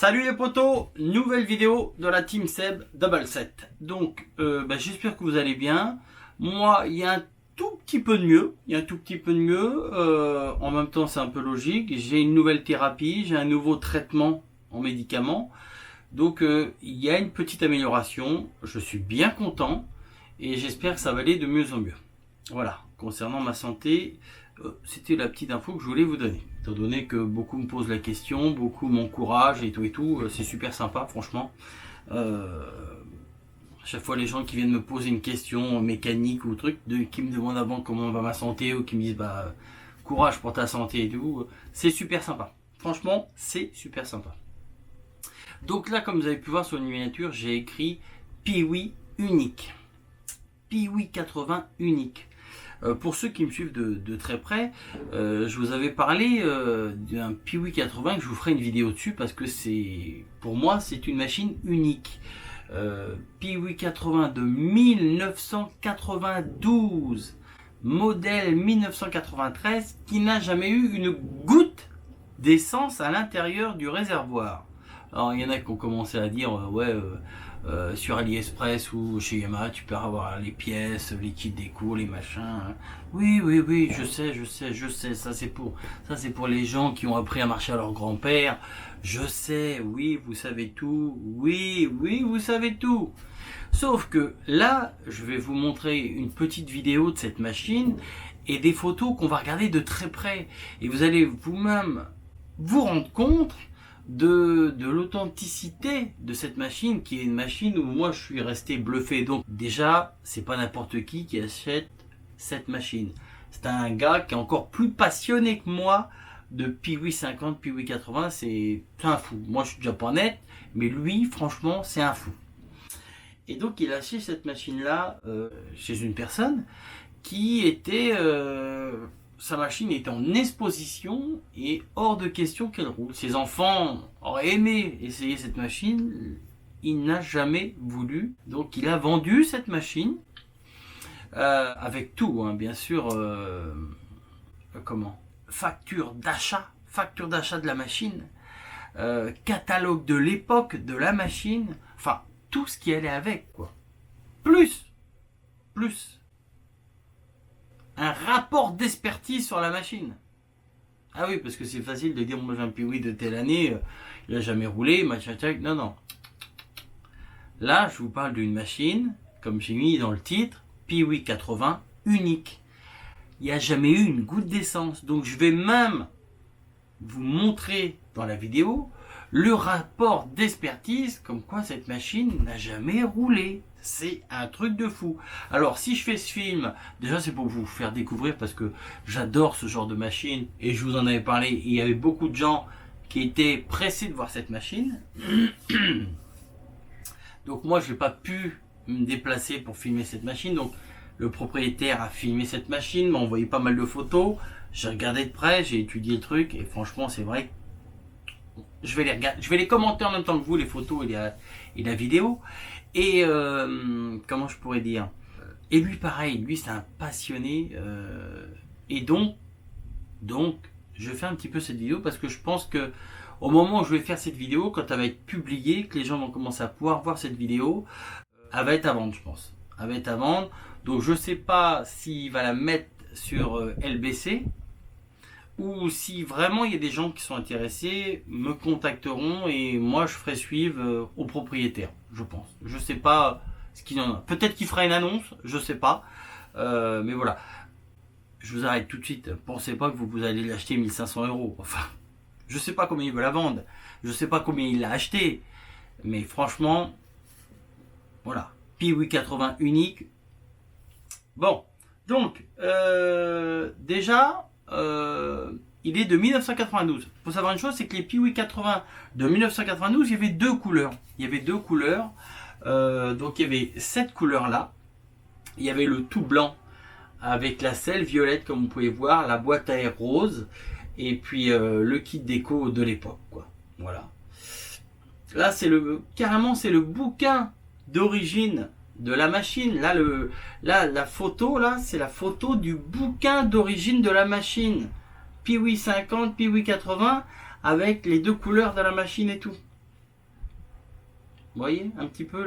Salut les potos, nouvelle vidéo de la Team Seb Double 7. Donc j'espère que vous allez bien. Moi il y a un tout petit peu de mieux, en même temps c'est un peu logique. J'ai une nouvelle thérapie, j'ai un nouveau traitement en médicaments. Donc il y a une petite amélioration, je suis bien content et j'espère que ça va aller de mieux en mieux. Voilà, concernant ma santé, c'était la petite info que je voulais vous donner. Étant donné que beaucoup me posent la question, beaucoup m'encouragent et tout, c'est super sympa franchement. À chaque fois les gens qui viennent me poser une question mécanique ou truc, qui me demandent avant comment va ma santé ou qui me disent courage pour ta santé et tout, c'est super sympa. Franchement, c'est super sympa. Donc là, comme vous avez pu voir sur une miniature, j'ai écrit Piwi unique. Piwi 80 unique. Pour ceux qui me suivent de très près, je vous avais parlé d'un Piwi 80 que je vous ferai une vidéo dessus parce que pour moi c'est une machine unique. Piwi 80 de 1992, modèle 1993, qui n'a jamais eu une goutte d'essence à l'intérieur du réservoir. Alors il y en a qui ont commencé à dire sur AliExpress ou chez Yamaha tu peux avoir les pièces, les kits déco, les machins. Oui, je sais, ça c'est pour les gens qui ont appris à marcher à leur grand-père. Je sais, oui, vous savez tout. Oui, vous savez tout. Sauf que là, je vais vous montrer une petite vidéo de cette machine et des photos qu'on va regarder de très près. Et vous allez vous-même vous rendre compte de l'authenticité de cette machine, qui est une machine où moi je suis resté bluffé. Donc déjà, c'est pas n'importe qui achète cette machine. C'est un gars qui est encore plus passionné que moi de Piwi 50, Piwi 80, c'est un fou. Moi je suis déjà pas net, mais lui franchement c'est un fou. Et donc il a acheté cette machine là chez une personne qui était sa machine est en exposition et hors de question qu'elle roule. Ses enfants auraient aimé essayer cette machine, il n'a jamais voulu. Donc il a vendu cette machine avec tout, hein, bien sûr. Facture d'achat de la machine, catalogue de l'époque de la machine, enfin tout ce qui allait avec, quoi. Plus un rapport d'expertise sur la machine. Ah oui, parce que c'est facile de dire moi j'ai un Piwi de telle année, il n'a jamais roulé, machin. Non. Là, je vous parle d'une machine, comme j'ai mis dans le titre, Piwi 80 unique. Il n'y a jamais eu une goutte d'essence. Donc je vais même vous montrer dans la vidéo le rapport d'expertise comme quoi cette machine n'a jamais roulé. C'est un truc de fou. Alors si je fais ce film, déjà c'est pour vous faire découvrir parce que j'adore ce genre de machine et je vous en avais parlé. Il y avait beaucoup de gens qui étaient pressés de voir cette machine. Donc moi je n'ai pas pu me déplacer pour filmer cette machine. Donc le propriétaire a filmé cette machine, m'a envoyé pas mal de photos. J'ai regardé de près, j'ai étudié le truc et franchement c'est vrai que je vais les commenter en même temps que vous, les photos et la vidéo. Et comment je pourrais dire, et lui pareil, lui c'est un passionné et donc je fais un petit peu cette vidéo parce que je pense que au moment où je vais faire cette vidéo, quand elle va être publiée, que les gens vont commencer à pouvoir voir cette vidéo, elle va être à vendre, je pense. Elle va être à vendre. Donc je sais pas s'il va la mettre sur LBC ou si vraiment il y a des gens qui sont intéressés, me contacteront et moi je ferai suivre au propriétaire, je pense. Je sais pas ce qu'il en a. Peut-être qu'il fera une annonce, je sais pas. Mais voilà. Je vous arrête tout de suite. Pensez pas que vous allez l'acheter 1500 €. Enfin, je sais pas combien il veut la vendre. Je sais pas combien il l'a acheté. Mais franchement, voilà. Piwi 80 unique. Bon, donc déjà, il est de 1992. Il faut savoir une chose, c'est que les Piwi 80 de 1992, il y avait deux couleurs. Donc il y avait cette couleur là. Il y avait le tout blanc avec la selle violette comme vous pouvez voir, la boîte à air rose et puis le kit déco de l'époque, quoi. Voilà. Là c'est carrément c'est le bouquin d'origine de la machine. Là la photo là, c'est la photo du bouquin d'origine de la machine. Piwi 50, Piwi 80 avec les deux couleurs de la machine et tout. Vous voyez un petit peu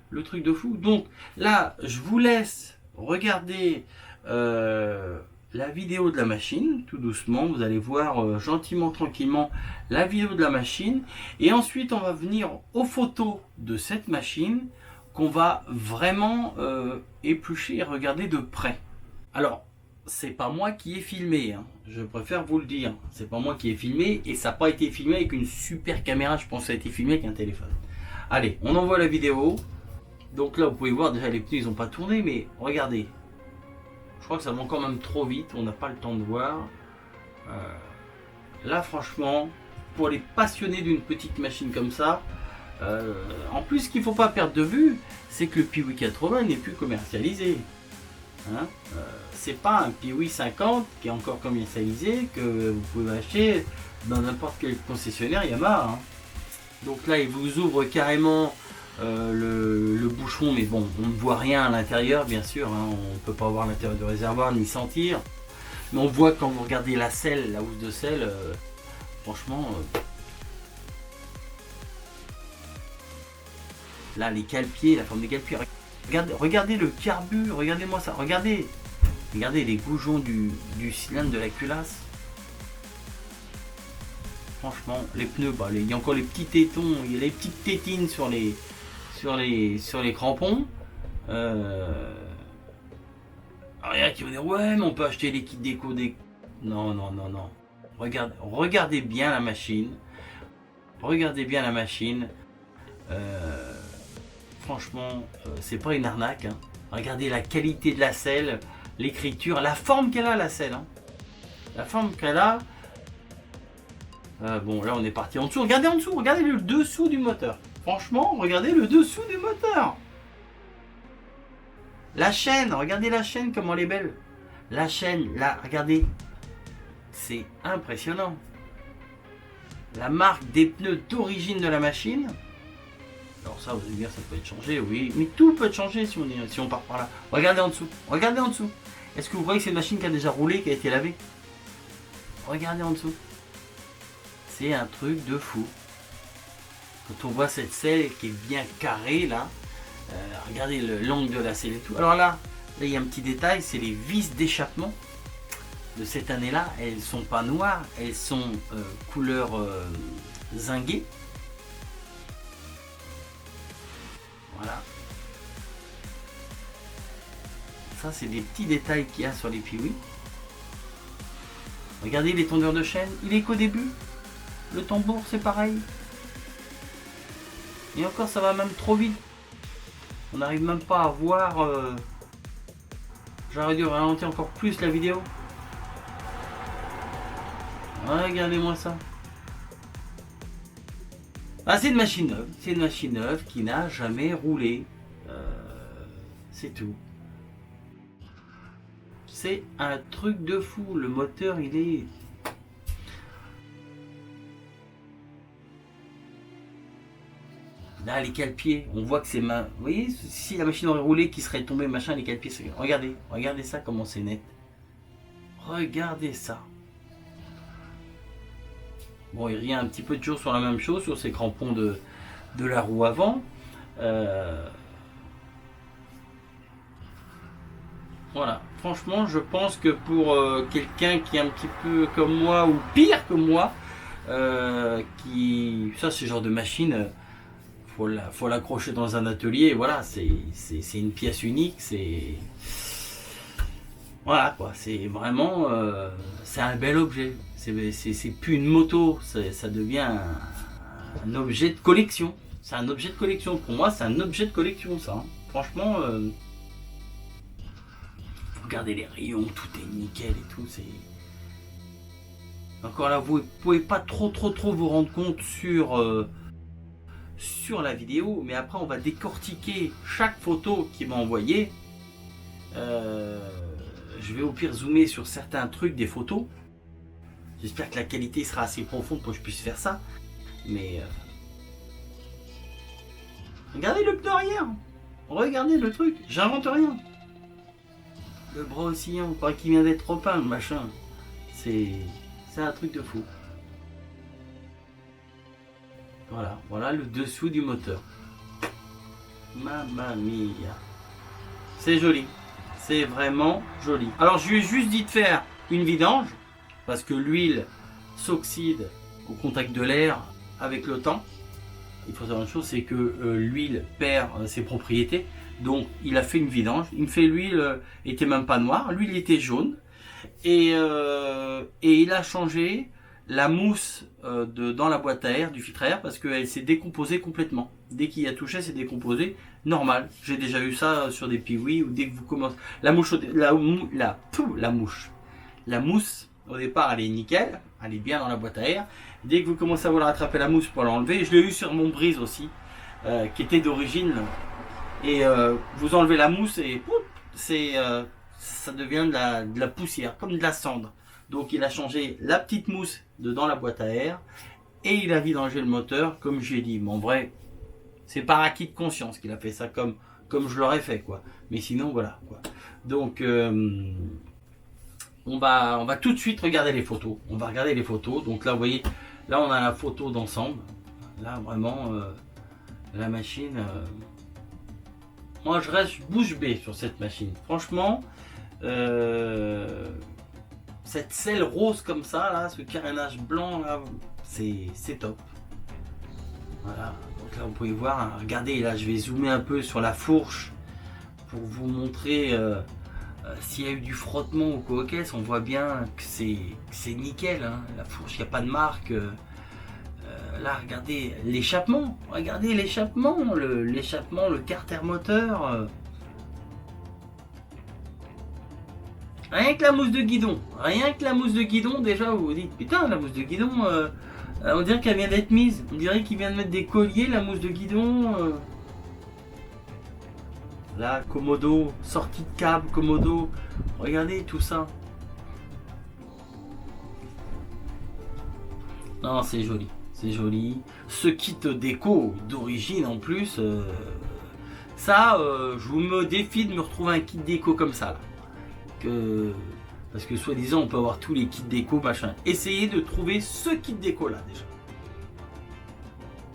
le truc de fou. Donc là, je vous laisse regarder la vidéo de la machine, tout doucement. Vous allez voir gentiment, tranquillement la vidéo de la machine. Et ensuite, on va venir aux photos de cette machine qu'on va vraiment éplucher et regarder de près. Alors, c'est pas moi qui ai filmé, hein. Je préfère vous le dire. C'est pas moi qui ai filmé et ça n'a pas été filmé avec une super caméra. Je pense que ça a été filmé avec un téléphone. Allez, on envoie la vidéo. Donc là, vous pouvez voir déjà les pneus, ils n'ont pas tourné, mais regardez. Je crois que ça va quand même trop vite. On n'a pas le temps de voir. Là, franchement, pour les passionnés d'une petite machine comme ça, en plus, ce qu'il ne faut pas perdre de vue, c'est que le Piwi 80 n'est plus commercialisé. Hein, c'est pas un Piwi 50 qui est encore commercialisé que vous pouvez acheter dans n'importe quel concessionnaire Yamaha. Hein. Donc là, il vous ouvre carrément le bouchon, mais bon, on ne voit rien à l'intérieur, bien sûr. Hein, on ne peut pas voir l'intérieur du réservoir ni sentir. Mais on voit quand vous regardez la selle, la housse de selle, franchement. Là, les cale-pieds, la forme des cale-pieds. Regardez le carbu, regardez-moi ça. Regardez les goujons du cylindre de la culasse. Franchement, les pneus, bah, il y a encore les petits tétons, il y a les petites tétines sur les crampons. Alors, il y en a qui vont dire ouais, mais on peut acheter les kits déco. Non. Regardez bien la machine. Regardez bien la machine. Franchement, c'est pas une arnaque. Hein. Regardez la qualité de la selle, l'écriture, la forme qu'elle a, la selle. Hein. La forme qu'elle a. Bon, là on est parti en dessous. Regardez en dessous, regardez le dessous du moteur. Franchement, regardez le dessous du moteur. La chaîne, regardez la chaîne, comment elle est belle. La chaîne, là, regardez. C'est impressionnant. La marque des pneus d'origine de la machine. Alors ça, vous allez dire, ça peut être changé, oui. Mais tout peut être changé si on part par là. Regardez en dessous. Regardez en dessous. Est-ce que vous voyez que c'est une machine qui a déjà roulé, qui a été lavée? Regardez en dessous. C'est un truc de fou. Quand on voit cette selle qui est bien carrée, là. Regardez l'angle de la selle et tout. Alors là, il y a un petit détail, c'est les vis d'échappement de cette année-là. Elles sont pas noires, elles sont couleur zinguée. Voilà. Ça, c'est des petits détails qu'il y a sur les Piwi. Regardez les tondeurs de chaîne. Il est qu'au début. Le tambour, c'est pareil. Et encore, ça va même trop vite. On n'arrive même pas à voir. J'aurais dû ralentir encore plus la vidéo. Regardez-moi ça. Ah, c'est une machine neuve. C'est une machine neuve qui n'a jamais roulé. C'est tout. C'est un truc de fou. Le moteur, il est... Là, les cale-pieds, on voit que c'est Vous voyez, si la machine aurait roulé, qui serait tombé, machin, les cale-pieds... Regardez ça, comment c'est net. Regardez ça. Bon, il revient un petit peu toujours sur la même chose, sur ces crampons de la roue avant. Voilà, franchement, je pense que pour quelqu'un qui est un petit peu comme moi, ou pire que moi, ça, c'est le genre de machine, faut l'accrocher dans un atelier, voilà, c'est une pièce unique, c'est... Voilà quoi, c'est vraiment, c'est un bel objet. C'est plus une moto, ça devient un objet de collection. C'est un objet de collection. Pour moi, c'est un objet de collection, ça. Hein. Franchement, regardez les rayons, tout est nickel et tout. C'est encore là, vous pouvez pas trop vous rendre compte sur la vidéo, mais après on va décortiquer chaque photo qu'il m'a envoyée. Je vais au pire zoomer sur certains trucs des photos. J'espère que la qualité sera assez profonde pour que je puisse faire ça. Mais regardez le pneu arrière. Regardez le truc. J'invente rien. Le bras oscillant, pas qu'il vient d'être repeint, le machin. C'est un truc de fou. Voilà le dessous du moteur. Mamma mia. C'est joli. C'est vraiment joli. Alors je lui ai juste dit de faire une vidange parce que l'huile s'oxyde au contact de l'air avec le temps. Il faut savoir une chose, c'est que l'huile perd ses propriétés. Donc il a fait une vidange. Il me fait l'huile était même pas noire, l'huile était jaune. Et il a changé la mousse dans la boîte à air du filtre à air parce qu'elle s'est décomposée complètement. Dès qu'il y a touché, c'est décomposé. Normal. J'ai déjà eu ça sur des piouis ou dès que vous commencez. La mouche, la mouche. La mousse, au départ, elle est nickel. Elle est bien dans la boîte à air. Dès que vous commencez à vouloir attraper la mousse pour l'enlever, je l'ai eu sur mon brise aussi, qui était d'origine. Et vous enlevez la mousse et ça devient de la poussière, comme de la cendre. Donc il a changé la petite mousse dans la boîte à air et il a vidangé le moteur, comme j'ai dit. Mais en vrai, c'est par acquis de conscience qu'il a fait ça comme je l'aurais fait, quoi. Mais sinon, voilà, quoi. Donc, on va tout de suite regarder les photos. On va regarder les photos. Donc là, vous voyez, là, on a la photo d'ensemble. Là, vraiment, la machine... moi, je reste bouche bée sur cette machine. Franchement, cette selle rose comme ça, là, ce carénage blanc, là, c'est top. Voilà. Donc là, vous pouvez voir, hein, regardez, là, je vais zoomer un peu sur la fourche pour vous montrer s'il y a eu du frottement ou quoi aux caisses. On voit bien que c'est nickel, hein. La fourche, il n'y a pas de marque. Là, regardez l'échappement. Regardez l'échappement, l'échappement, le carter moteur. Rien que la mousse de guidon. Rien que la mousse de guidon, déjà, vous vous dites, putain, la mousse de guidon, on dirait qu'elle vient d'être mise. On dirait qu'il vient de mettre des colliers, la mousse de guidon. Là, Komodo, sortie de câble, Komodo. Regardez tout ça. Non, c'est joli. C'est joli. Ce kit déco d'origine en plus, ça, je vous me défie de me retrouver un kit déco comme ça. Là. Parce que soi-disant, on peut avoir tous les kits déco, machin. Essayez de trouver ce kit déco là déjà.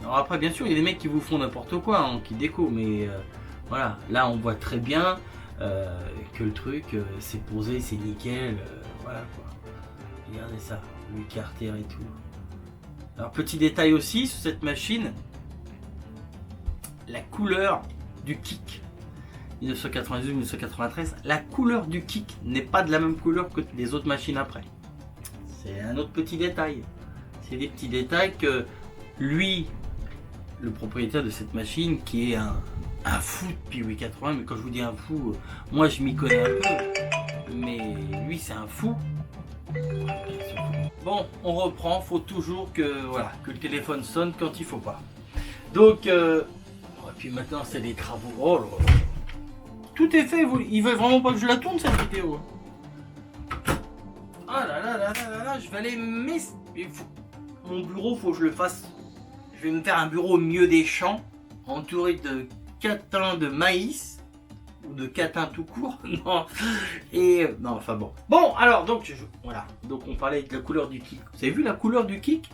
Alors après, bien sûr, il y a des mecs qui vous font n'importe quoi en kit déco, mais voilà. Là, on voit très bien que le truc, c'est posé, c'est nickel. Voilà quoi. Regardez ça, le carter et tout. Alors petit détail aussi sur cette machine, la couleur du kick 1992-1993, la couleur du kick n'est pas de la même couleur que les autres machines après. C'est un autre petit détail. C'est des petits détails que lui, le propriétaire de cette machine, qui est un fou depuis 80, mais quand je vous dis un fou, moi je m'y connais un peu, mais lui c'est un fou. Bon, on reprend, faut toujours que le téléphone sonne quand il faut pas. Donc, et puis maintenant c'est des travaux. Oh là là. Tout est fait, il veut vraiment pas que je la tourne cette vidéo. Ah là là là là là, je vais aller mon bureau, faut que je le fasse. Je vais me faire un bureau au milieu des champs, entouré de catins de maïs. Ou de catin tout court, non. Et non, enfin bon. Bon, alors donc voilà. Donc on parlait de la couleur du kick. Vous avez vu la couleur du kick?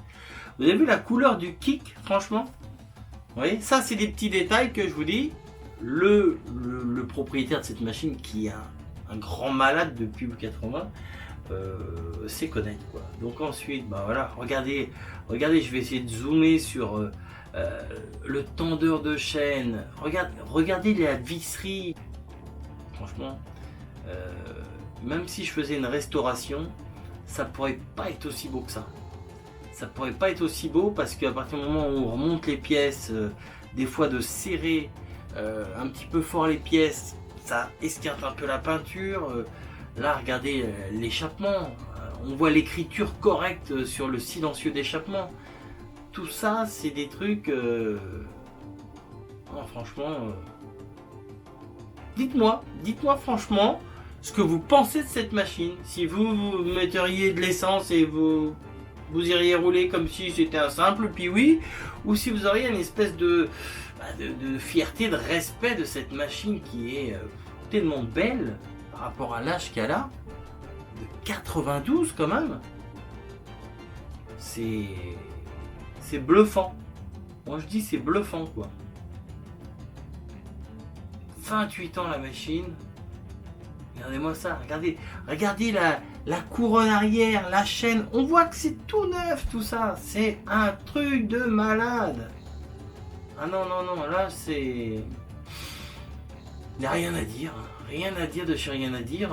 Vous avez vu la couleur du kick, franchement? Vous voyez, ça c'est des petits détails que je vous dis. Le propriétaire de cette machine, qui est un grand malade depuis 80, sait connaître quoi. Donc ensuite, bah voilà, regardez, je vais essayer de zoomer sur le tendeur de chaîne. Regardez la visserie. Franchement, même si je faisais une restauration, ça pourrait pas être aussi beau que ça. Ça pourrait pas être aussi beau parce qu'à partir du moment où on remonte les pièces, des fois de serrer un petit peu fort les pièces, ça esquinte un peu la peinture. Là, regardez l'échappement. On voit l'écriture correcte sur le silencieux d'échappement. Tout ça, c'est des trucs... non, franchement... Dites-moi franchement ce que vous pensez de cette machine. Si vous metteriez de l'essence et vous iriez rouler comme si c'était un simple piouis, ou si vous auriez une espèce de fierté, de respect de cette machine qui est tellement belle par rapport à l'âge qu'elle a, de 92 quand même. C'est bluffant. Moi je dis c'est bluffant quoi. 28 ans la machine. Regardez-moi ça, regardez la couronne arrière, la chaîne, on voit que c'est tout neuf tout ça, c'est un truc de malade. Ah non, là c'est... Il n'y a rien à dire, de chez rien à dire,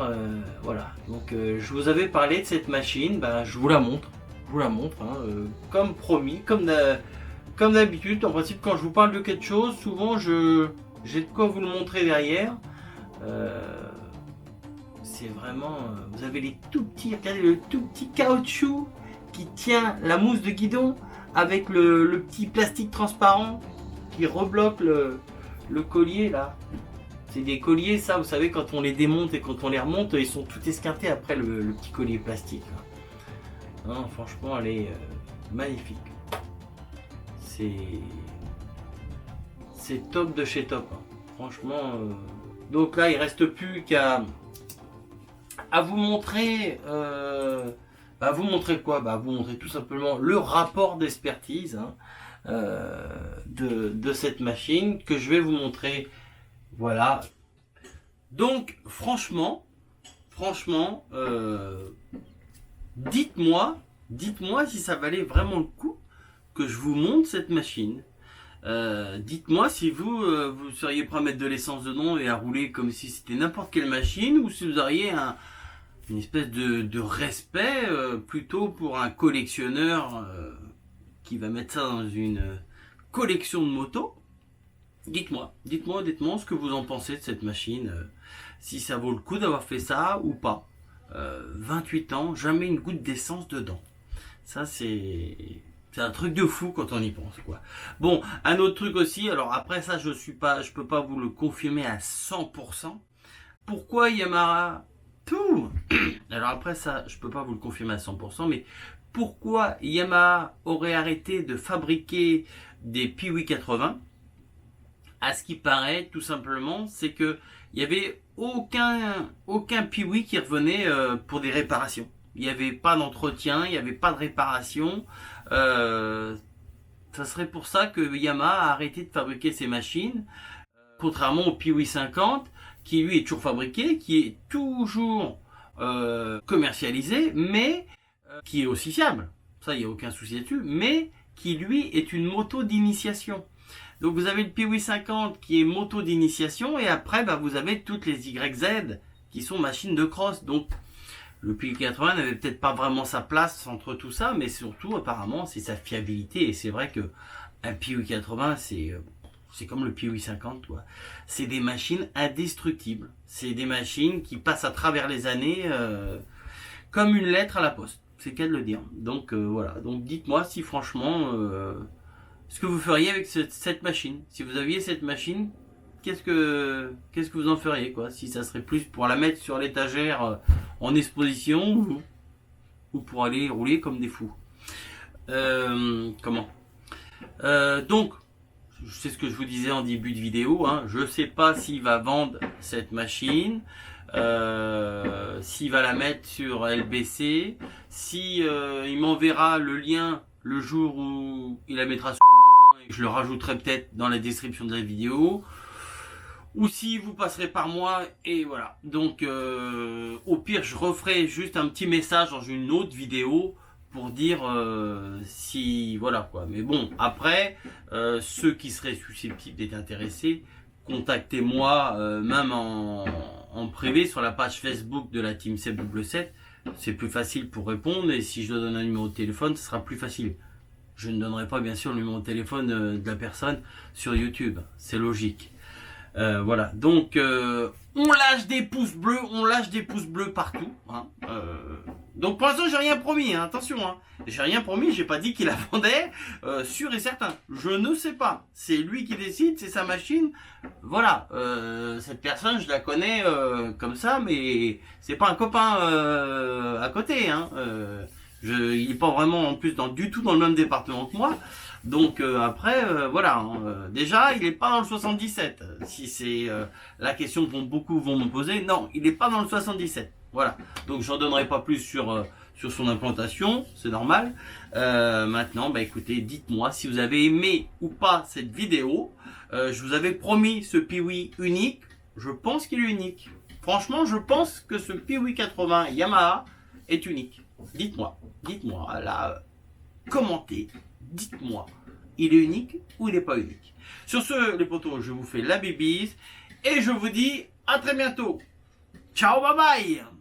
voilà. Donc je vous avais parlé de cette machine, je vous la montre, hein, comme promis, comme d'habitude. En principe quand je vous parle de quelque chose, souvent j'ai de quoi vous le montrer derrière. C'est vraiment, vous avez les tout petits, regardez le tout petit caoutchouc qui tient la mousse de guidon avec le petit plastique transparent qui rebloque le collier là. C'est des colliers, ça, vous savez, quand on les démonte et quand on les remonte, ils sont tout esquintés après le petit collier plastique. Non, franchement, elle est magnifique. C'est top de chez top, hein. Franchement. Donc là, il reste plus qu'à vous montrer. Vous montrer quoi? Vous montrer tout simplement le rapport d'expertise, hein, de cette machine que je vais vous montrer. Voilà. Donc franchement, dites-moi si ça valait vraiment le coup que je vous montre cette machine. Dites-moi si vous seriez prêt à mettre de l'essence dedans et à rouler comme si c'était n'importe quelle machine, ou si vous auriez une espèce de respect plutôt pour un collectionneur qui va mettre ça dans une collection de motos. Dites-moi honnêtement ce que vous en pensez de cette machine, si ça vaut le coup d'avoir fait ça ou pas. 28 ans, jamais une goutte d'essence dedans. Ça c'est un truc de fou quand on y pense, quoi. Bon, un autre truc aussi, alors après ça je peux pas vous le confirmer à 100%. Pourquoi Yamaha tout? Alors après ça, je peux pas vous le confirmer à 100%, mais pourquoi Yamaha aurait arrêté de fabriquer des Piwi 80? À ce qui paraît, tout simplement, c'est que il y avait aucun Piwi qui revenait pour des réparations. Il n'y avait pas d'entretien, il n'y avait pas de réparation. Ça serait pour ça que Yamaha a arrêté de fabriquer ces machines, contrairement au Piwi 50, qui lui est toujours fabriqué, qui est toujours commercialisé, mais qui est aussi fiable. Ça, il n'y a aucun souci là-dessus, mais qui lui est une moto d'initiation. Donc vous avez le Piwi 50 qui est moto d'initiation, et après vous avez toutes les YZ qui sont machines de cross. Donc le Piwi 80 n'avait peut-être pas vraiment sa place entre tout ça, mais surtout apparemment c'est sa fiabilité. Et c'est vrai que un Piwi 80 c'est comme le Piwi 50, quoi. C'est des machines indestructibles. C'est des machines qui passent à travers les années comme une lettre à la poste. C'est le cas de le dire. Donc voilà. Donc dites-moi si franchement ce que vous feriez avec cette machine. Si vous aviez cette machine, qu'est-ce que vous en feriez, quoi? Si ça serait plus pour la mettre sur l'étagère en exposition, ou pour aller rouler comme des fous. Donc, c'est ce que je vous disais en début de vidéo, hein. Je sais pas s'il va vendre cette machine, s'il va la mettre sur LBC, si il m'enverra le lien le jour où il la mettra sur le bon coin, et je le rajouterai peut-être dans la description de la vidéo, ou si vous passerez par moi, et voilà. Donc au pire je referai juste un petit message dans une autre vidéo pour dire si voilà, quoi. Mais bon, après ceux qui seraient susceptibles d'être intéressés, contactez-moi même en privé sur la page Facebook de la Team 7W7. C'est plus facile pour répondre, et si je dois donner un numéro de téléphone, ce sera plus facile. Je ne donnerai pas bien sûr le numéro de téléphone de la personne sur YouTube, c'est logique. Voilà, donc on lâche des pouces bleus, partout, hein. Donc pour l'instant j'ai rien promis, hein, attention, hein. J'ai rien promis, j'ai pas dit qu'il la vendait, sûr et certain. Je ne sais pas, c'est lui qui décide, c'est sa machine. Voilà, cette personne je la connais comme ça, mais c'est pas un copain à côté, hein. Il est pas vraiment en plus du tout dans le même département que moi. Donc après, voilà, hein, déjà il n'est pas dans le 77, si c'est la question que beaucoup vont me poser. Non, il n'est pas dans le 77, voilà. Donc j'en donnerai pas plus sur son implantation, c'est normal. Maintenant, écoutez, dites-moi si vous avez aimé ou pas cette vidéo. Je vous avais promis ce Piwi unique, Je pense qu'il est unique. Franchement, je pense que ce Piwi 80 Yamaha est unique. Dites-moi, là, commentez, dites-moi, il est unique ou il n'est pas unique. Sur ce, les potos, je vous fais la bibise et je vous dis à très bientôt. Ciao, bye bye.